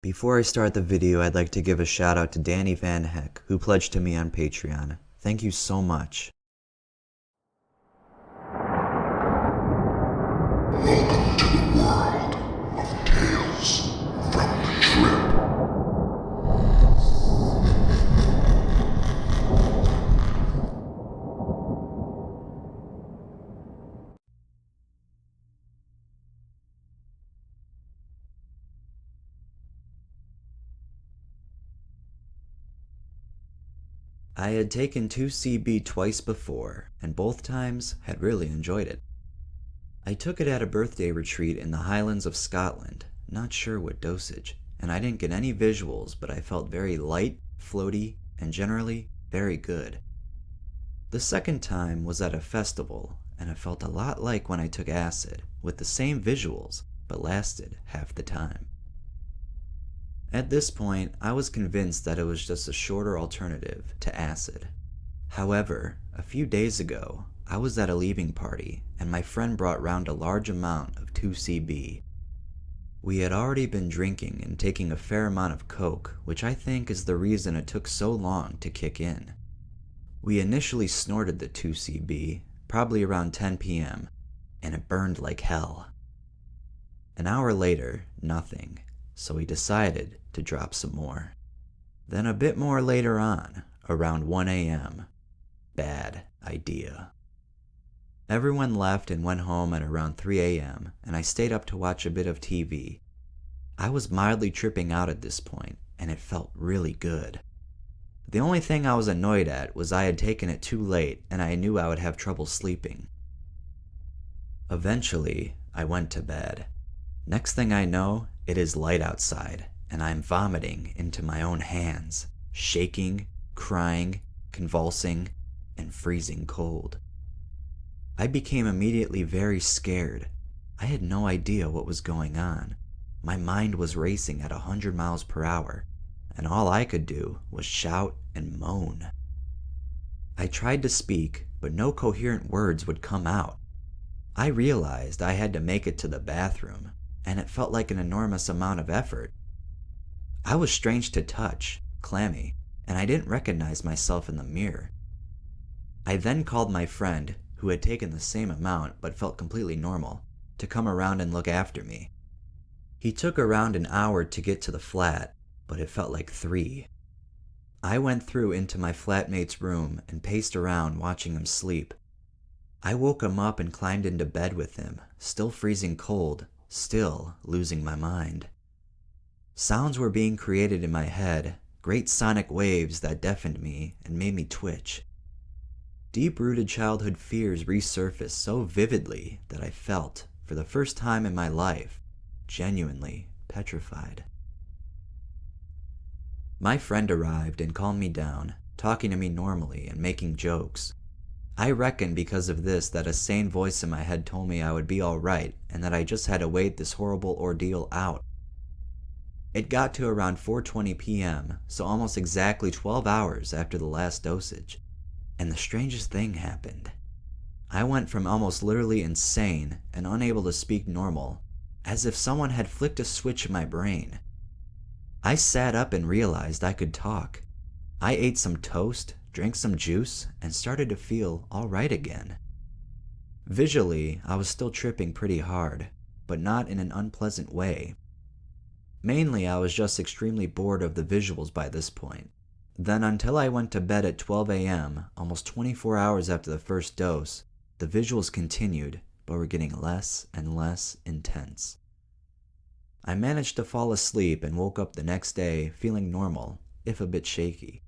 Before I start the video, I'd like to give a shout out to Danny Van Heck, who pledged to me on Patreon. Thank you so much. Welcome to the world of Tales from the Trip. I had taken 2C-B twice before, and both times had really enjoyed it. I took it at a birthday retreat in the Highlands of Scotland, not sure what dosage, and I didn't get any visuals, but I felt very light, floaty, and generally very good. The second time was at a festival, and it felt a lot like when I took acid, with the same visuals, but lasted half the time. At this point, I was convinced that it was just a shorter alternative to acid. However, a few days ago, I was at a leaving party, and my friend brought round a large amount of 2C-B. We had already been drinking and taking a fair amount of coke, which I think is the reason it took so long to kick in. We initially snorted the 2C-B, probably around 10 p.m., and it burned like hell. An hour later, nothing, so we decided to drop some more. Then a bit more later on, around 1 a.m., bad idea. Everyone left and went home at around 3 a.m., and I stayed up to watch a bit of TV. I was mildly tripping out at this point, and it felt really good. The only thing I was annoyed at was I had taken it too late, and I knew I would have trouble sleeping. Eventually, I went to bed. Next thing I know, it is light outside, and I'm vomiting into my own hands, shaking, crying, convulsing, and freezing cold. I became immediately very scared. I had no idea what was going on. My mind was racing at 100 miles per hour, and all I could do was shout and moan. I tried to speak, but no coherent words would come out. I realized I had to make it to the bathroom, and it felt like an enormous amount of effort. I was strange to touch, clammy, and I didn't recognize myself in the mirror. I then called my friend, who had taken the same amount but felt completely normal, to come around and look after me. He took around an hour to get to the flat, but it felt like 3. I went through into my flatmate's room and paced around watching him sleep. I woke him up and climbed into bed with him, still freezing cold, still losing my mind. Sounds were being created in my head, great sonic waves that deafened me and made me twitch. Deep-rooted childhood fears resurfaced so vividly that I felt, for the first time in my life, genuinely petrified. My friend arrived and calmed me down, talking to me normally and making jokes. I reckon because of this that a sane voice in my head told me I would be alright and that I just had to wait this horrible ordeal out. It got to around 4:20 p.m., so almost exactly 12 hours after the last dosage. And the strangest thing happened. I went from almost literally insane and unable to speak normal, as if someone had flicked a switch in my brain. I sat up and realized I could talk. I ate some toast, drank some juice, and started to feel alright again. Visually, I was still tripping pretty hard, but not in an unpleasant way. Mainly, I was just extremely bored of the visuals by this point. Then until I went to bed at 12 a.m., almost 24 hours after the first dose, the visuals continued, but were getting less and less intense. I managed to fall asleep and woke up the next day feeling normal, if a bit shaky.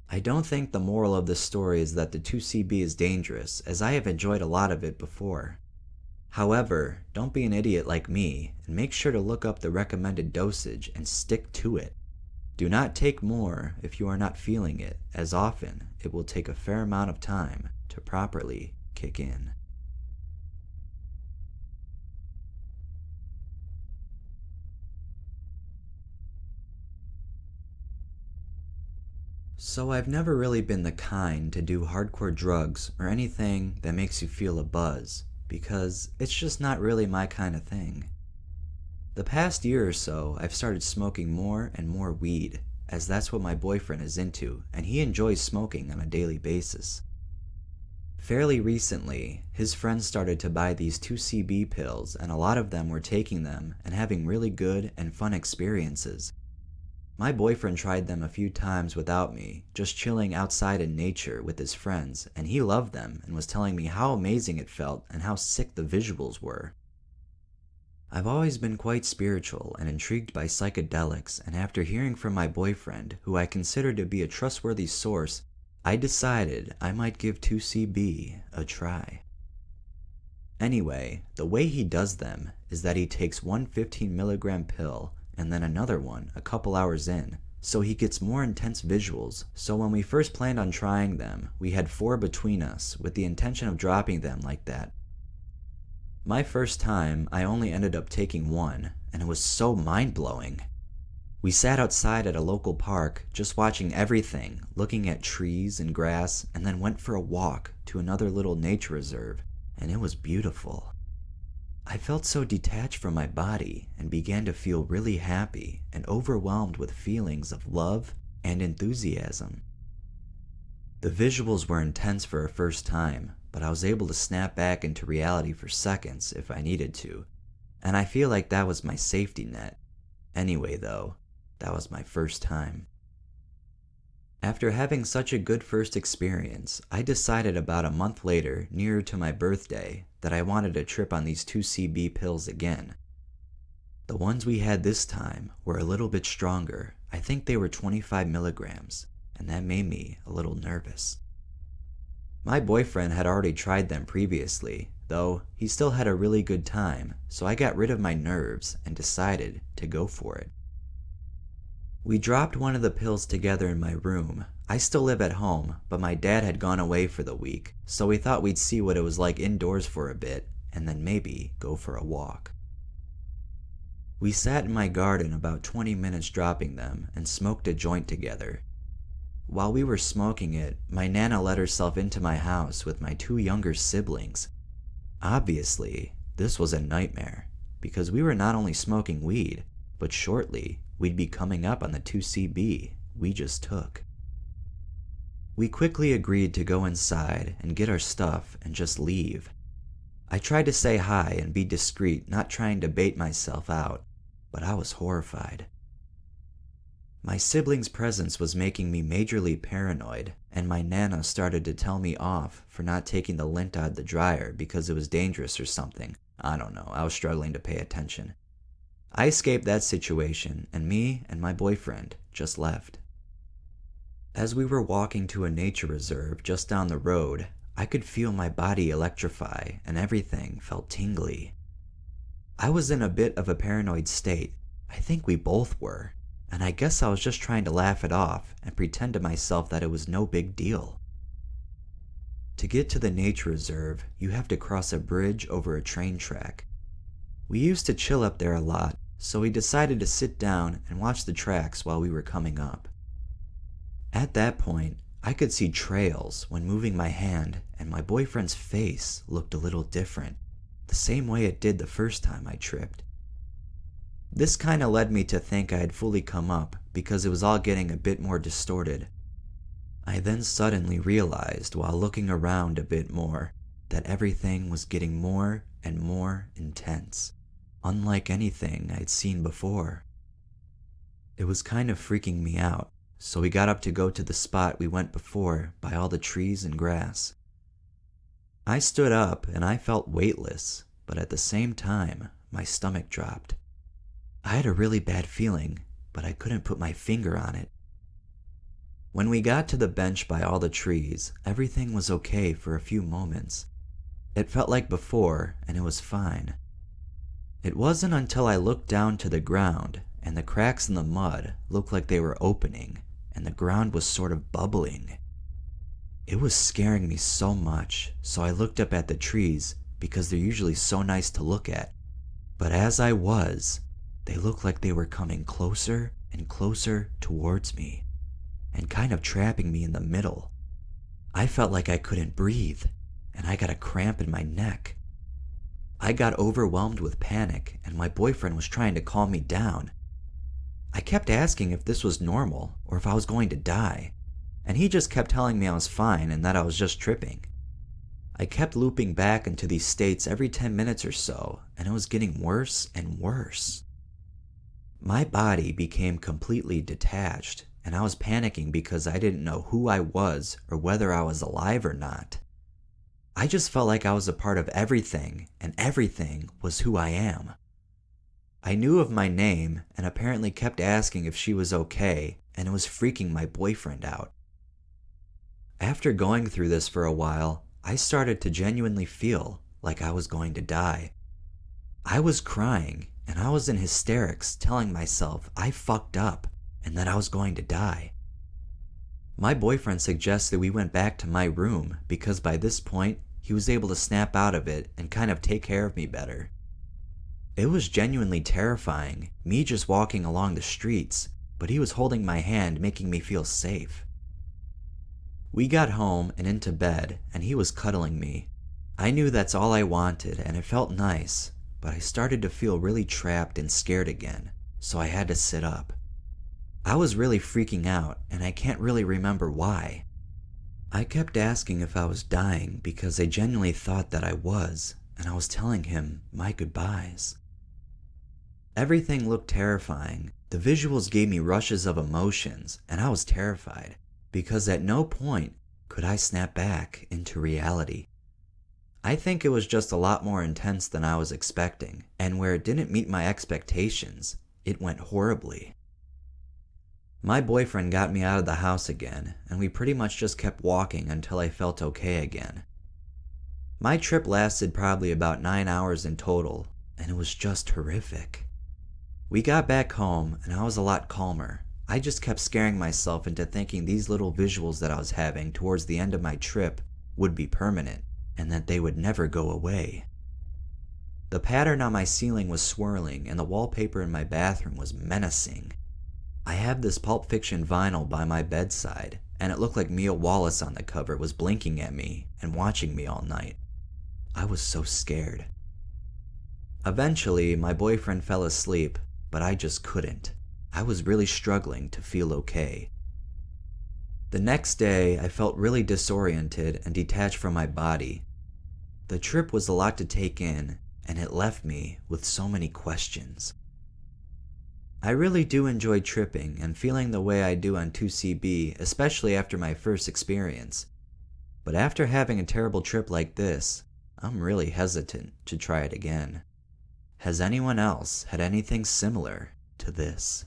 I don't think the moral of this story is that the 2C-B is dangerous, as I have enjoyed a lot of it before. However, don't be an idiot like me, and make sure to look up the recommended dosage and stick to it. Do not take more if you are not feeling it, as often it will take a fair amount of time to properly kick in. So I've never really been the kind to do hardcore drugs or anything that makes you feel a buzz, because it's just not really my kind of thing. The past year or so, I've started smoking more and more weed, as that's what my boyfriend is into, and he enjoys smoking on a daily basis. Fairly recently, his friends started to buy these 2C-B pills, and a lot of them were taking them and having really good and fun experiences. My boyfriend tried them a few times without me, just chilling outside in nature with his friends, and he loved them and was telling me how amazing it felt and how sick the visuals were. I've always been quite spiritual and intrigued by psychedelics, and after hearing from my boyfriend, who I consider to be a trustworthy source, I decided I might give 2C-B a try. Anyway, the way he does them is that he takes one 15-milligram pill and then another one a couple hours in, so he gets more intense visuals. So when we first planned on trying them, we had 4 between us with the intention of dropping them like that. My first time, I only ended up taking 1, and it was so mind-blowing. We sat outside at a local park, just watching everything, looking at trees and grass, and then went for a walk to another little nature reserve, and it was beautiful. I felt so detached from my body and began to feel really happy and overwhelmed with feelings of love and enthusiasm. The visuals were intense for a first time, but I was able to snap back into reality for seconds if I needed to, and I feel like that was my safety net. Anyway though, that was my first time. After having such a good first experience, I decided about a month later, nearer to my birthday, that I wanted to trip on these 2C-B pills again. The ones we had this time were a little bit stronger. I think they were 25 milligrams, and that made me a little nervous. My boyfriend had already tried them previously, though he still had a really good time, so I got rid of my nerves and decided to go for it. We dropped one of the pills together in my room. I still live at home, but my dad had gone away for the week, so we thought we'd see what it was like indoors for a bit, and then maybe go for a walk. We sat in my garden about 20 minutes dropping them and smoked a joint together. While we were smoking it, my Nana let herself into my house with my 2 younger siblings. Obviously, this was a nightmare, because we were not only smoking weed, but shortly, we'd be coming up on the 2C-B we just took. We quickly agreed to go inside and get our stuff and just leave. I tried to say hi and be discreet, not trying to bait myself out, but I was horrified. My siblings' presence was making me majorly paranoid, and my Nana started to tell me off for not taking the lint out of the dryer because it was dangerous or something. I don't know, I was struggling to pay attention. I escaped that situation, and me and my boyfriend just left. As we were walking to a nature reserve just down the road, I could feel my body electrify and everything felt tingly. I was in a bit of a paranoid state. I think we both were, and I guess I was just trying to laugh it off and pretend to myself that it was no big deal. To get to the nature reserve, you have to cross a bridge over a train track. We used to chill up there a lot, so we decided to sit down and watch the tracks while we were coming up. At that point, I could see trails when moving my hand, and my boyfriend's face looked a little different, the same way it did the first time I tripped. This kinda led me to think I had fully come up because it was all getting a bit more distorted. I then suddenly realized while looking around a bit more that everything was getting more and more intense, unlike anything I'd seen before. It was kind of freaking me out, so we got up to go to the spot we went before by all the trees and grass. I stood up and I felt weightless, but at the same time, my stomach dropped. I had a really bad feeling, but I couldn't put my finger on it. When we got to the bench by all the trees, everything was okay for a few moments. It felt like before, and it was fine. It wasn't until I looked down to the ground, and the cracks in the mud looked like they were opening, and the ground was sort of bubbling. It was scaring me so much, so I looked up at the trees because they're usually so nice to look at. But as I was, they looked like they were coming closer and closer towards me, and kind of trapping me in the middle. I felt like I couldn't breathe, and I got a cramp in my neck. I got overwhelmed with panic, and my boyfriend was trying to calm me down. I kept asking if this was normal or if I was going to die, and he just kept telling me I was fine and that I was just tripping. I kept looping back into these states every 10 minutes or so, and it was getting worse and worse. My body became completely detached, and I was panicking because I didn't know who I was or whether I was alive or not. I just felt like I was a part of everything, and everything was who I am. I knew of my name and apparently kept asking if she was okay, and it was freaking my boyfriend out. After going through this for a while, I started to genuinely feel like I was going to die. I was crying, and I was in hysterics telling myself I fucked up and that I was going to die. My boyfriend suggested we went back to my room because by this point, he was able to snap out of it and kind of take care of me better. It was genuinely terrifying, me just walking along the streets, but he was holding my hand, making me feel safe. We got home and into bed, and he was cuddling me. I knew that's all I wanted, and it felt nice, but I started to feel really trapped and scared again, so I had to sit up. I was really freaking out, and I can't really remember why. I kept asking if I was dying because I genuinely thought that I was, and I was telling him my goodbyes. Everything looked terrifying. The visuals gave me rushes of emotions, and I was terrified because at no point could I snap back into reality. I think it was just a lot more intense than I was expecting, and where it didn't meet my expectations, it went horribly. My boyfriend got me out of the house again, and we pretty much just kept walking until I felt okay again. My trip lasted probably about 9 hours in total, and it was just horrific. We got back home, and I was a lot calmer. I just kept scaring myself into thinking these little visuals that I was having towards the end of my trip would be permanent, and that they would never go away. The pattern on my ceiling was swirling, and the wallpaper in my bathroom was menacing. I have this Pulp Fiction vinyl by my bedside, and it looked like Mia Wallace on the cover was blinking at me and watching me all night. I was so scared. Eventually, my boyfriend fell asleep, but I just couldn't. I was really struggling to feel okay. The next day, I felt really disoriented and detached from my body. The trip was a lot to take in, and it left me with so many questions. I really do enjoy tripping and feeling the way I do on 2C-B, especially after my first experience. But after having a terrible trip like this, I'm really hesitant to try it again. Has anyone else had anything similar to this?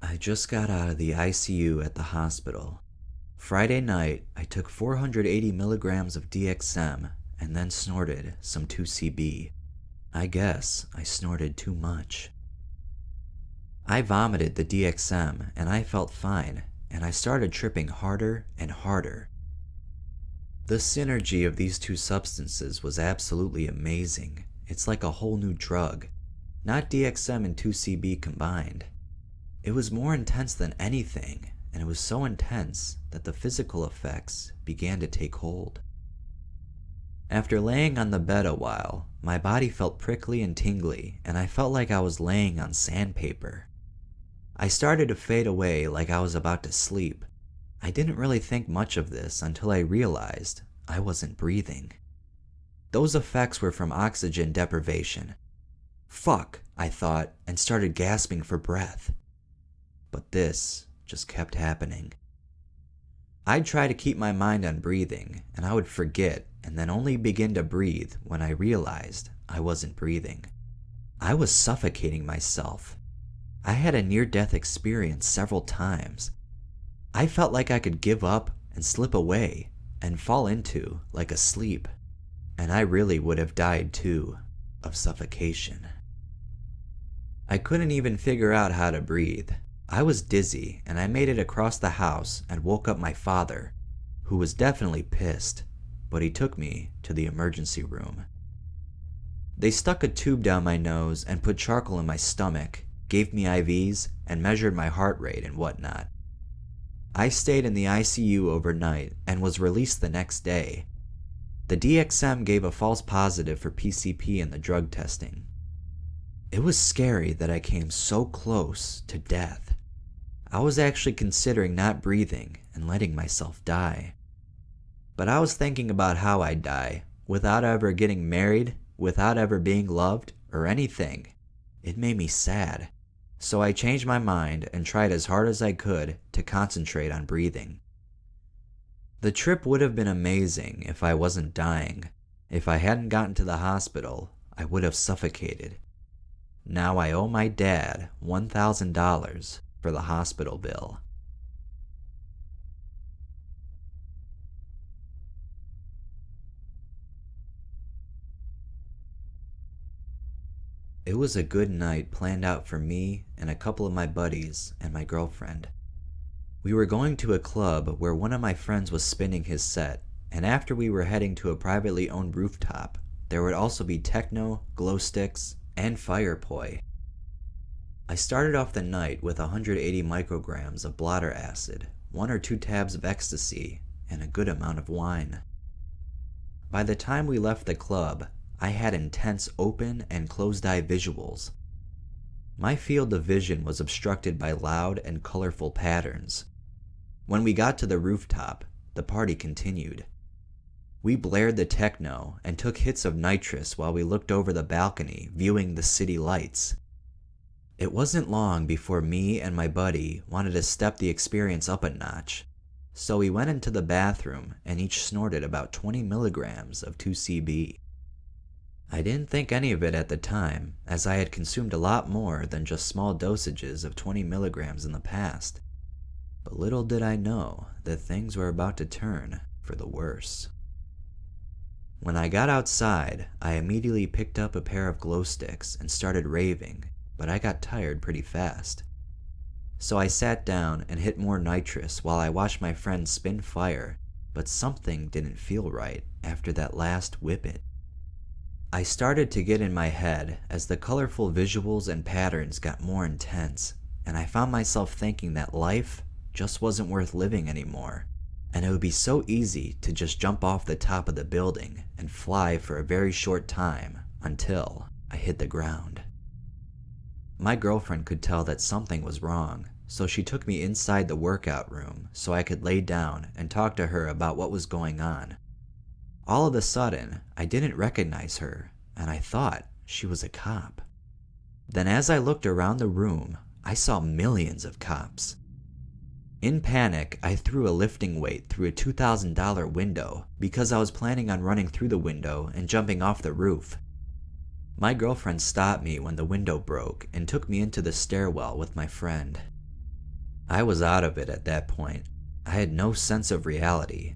I just got out of the ICU at the hospital. Friday night, I took 480 milligrams of DXM and then snorted some 2C-B. I guess I snorted too much. I vomited the DXM and I felt fine, and I started tripping harder and harder. The synergy of these two substances was absolutely amazing. It's like a whole new drug, not DXM and 2C-B combined. It was more intense than anything, and it was so intense that the physical effects began to take hold. After laying on the bed a while, my body felt prickly and tingly, and I felt like I was laying on sandpaper. I started to fade away like I was about to sleep. I didn't really think much of this until I realized I wasn't breathing. Those effects were from oxygen deprivation. Fuck, I thought, and started gasping for breath. But this just kept happening. I'd try to keep my mind on breathing, and I would forget and then only begin to breathe when I realized I wasn't breathing. I was suffocating myself. I had a near-death experience several times. I felt like I could give up and slip away and fall into like a sleep, and I really would have died too, of suffocation. I couldn't even figure out how to breathe. I was dizzy, and I made it across the house and woke up my father, who was definitely pissed, but he took me to the emergency room. They stuck a tube down my nose and put charcoal in my stomach, gave me IVs, and measured my heart rate and whatnot. I stayed in the ICU overnight and was released the next day. The DXM gave a false positive for PCP in the drug testing. It was scary that I came so close to death. I was actually considering not breathing and letting myself die. But I was thinking about how I'd die, without ever getting married, without ever being loved, or anything. It made me sad. So I changed my mind and tried as hard as I could to concentrate on breathing. The trip would have been amazing if I wasn't dying. If I hadn't gotten to the hospital, I would have suffocated. Now I owe my dad $1,000 for the hospital bill. It was a good night planned out for me and a couple of my buddies and my girlfriend. We were going to a club where one of my friends was spinning his set, and after we were heading to a privately owned rooftop, there would also be techno, glow sticks, and fire poi. I started off the night with 180 micrograms of blotter acid, 1 or 2 tabs of ecstasy, and a good amount of wine. By the time we left the club, I had intense open and closed-eye visuals. My field of vision was obstructed by loud and colorful patterns. When we got to the rooftop, the party continued. We blared the techno and took hits of nitrous while we looked over the balcony, viewing the city lights. It wasn't long before me and my buddy wanted to step the experience up a notch, so we went into the bathroom and each snorted about 20 milligrams of 2C-B. I didn't think any of it at the time, as I had consumed a lot more than just small dosages of 20 milligrams in the past. But little did I know that things were about to turn for the worse. When I got outside, I immediately picked up a pair of glow sticks and started raving, but I got tired pretty fast. So I sat down and hit more nitrous while I watched my friend spin fire, but something didn't feel right after that last whippet. I started to get in my head as the colorful visuals and patterns got more intense, and I found myself thinking that life just wasn't worth living anymore, and it would be so easy to just jump off the top of the building and fly for a very short time until I hit the ground. My girlfriend could tell that something was wrong, so she took me inside the workout room so I could lay down and talk to her about what was going on. All of a sudden, I didn't recognize her, and I thought she was a cop. Then as I looked around the room, I saw millions of cops. In panic, I threw a lifting weight through a $2,000 window because I was planning on running through the window and jumping off the roof. My girlfriend stopped me when the window broke and took me into the stairwell with my friend. I was out of it at that point. I had no sense of reality.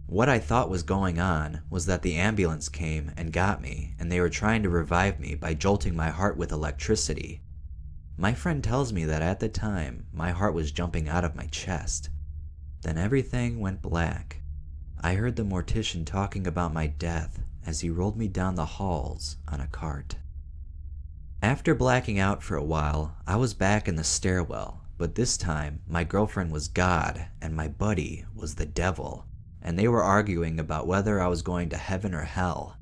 What I thought was going on was that the ambulance came and got me, and they were trying to revive me by jolting my heart with electricity. My friend tells me that at the time, my heart was jumping out of my chest. Then everything went black. I heard the mortician talking about my death as he rolled me down the halls on a cart. After blacking out for a while, I was back in the stairwell, but this time my girlfriend was God and my buddy was the devil, and they were arguing about whether I was going to heaven or hell.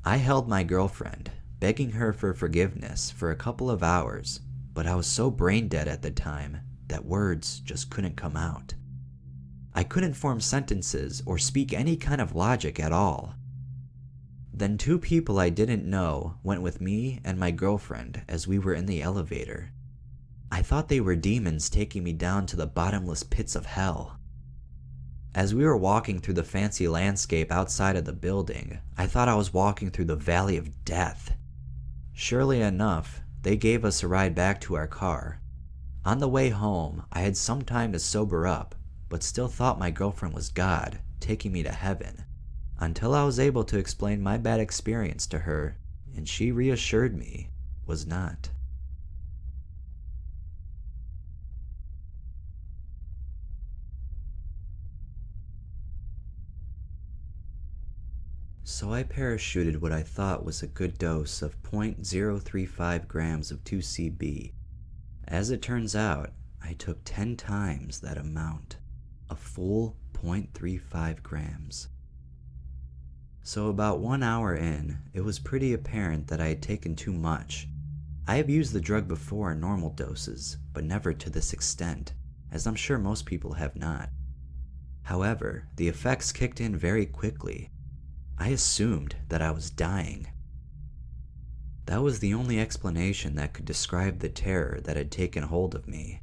I held my girlfriend, begging her for forgiveness for a couple of hours, but I was so brain dead at the time that words just couldn't come out. I couldn't form sentences or speak any kind of logic at all. Then 2 people I didn't know went with me and my girlfriend as we were in the elevator. I thought they were demons taking me down to the bottomless pits of hell. As we were walking through the fancy landscape outside of the building, I thought I was walking through the valley of death. Surely enough, they gave us a ride back to our car. On the way home, I had some time to sober up, but still thought my girlfriend was God, taking me to heaven, until I was able to explain my bad experience to her, and she reassured me was not. So I parachuted what I thought was a good dose of 0.035 grams of 2C-B As it turns out, I took 10 times that amount, a full 0.35 grams. So about 1 hour in, it was pretty apparent that I had taken too much. I have used the drug before in normal doses, but never to this extent, as I'm sure most people have not. However, the effects kicked in very quickly. I assumed that I was dying. That was the only explanation that could describe the terror that had taken hold of me.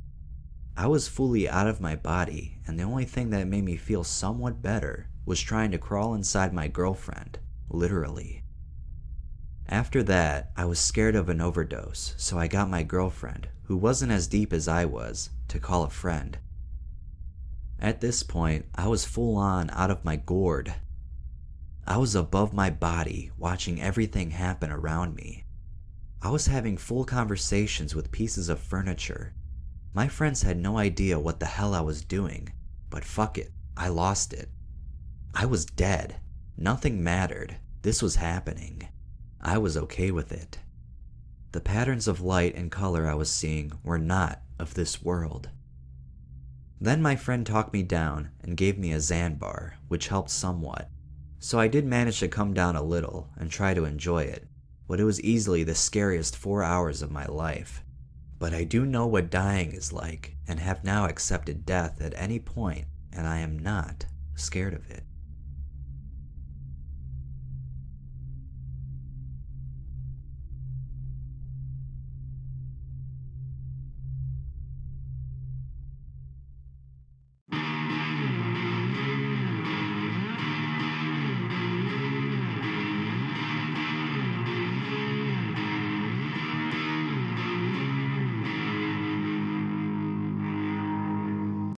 I was fully out of my body, and the only thing that made me feel somewhat better was trying to crawl inside my girlfriend, literally. After that, I was scared of an overdose, so I got my girlfriend, who wasn't as deep as I was, to call a friend. At this point, I was full on out of my gourd. I was above my body, watching everything happen around me. I was having full conversations with pieces of furniture. My friends had no idea what the hell I was doing, but fuck it, I lost it. I was dead. Nothing mattered. This was happening. I was okay with it. The patterns of light and color I was seeing were not of this world. Then my friend talked me down and gave me a Xan bar, which helped somewhat. So I did manage to come down a little and try to enjoy it, but it was easily the scariest 4 hours of my life. But I do know what dying is like and have now accepted death at any point, and I am not scared of it.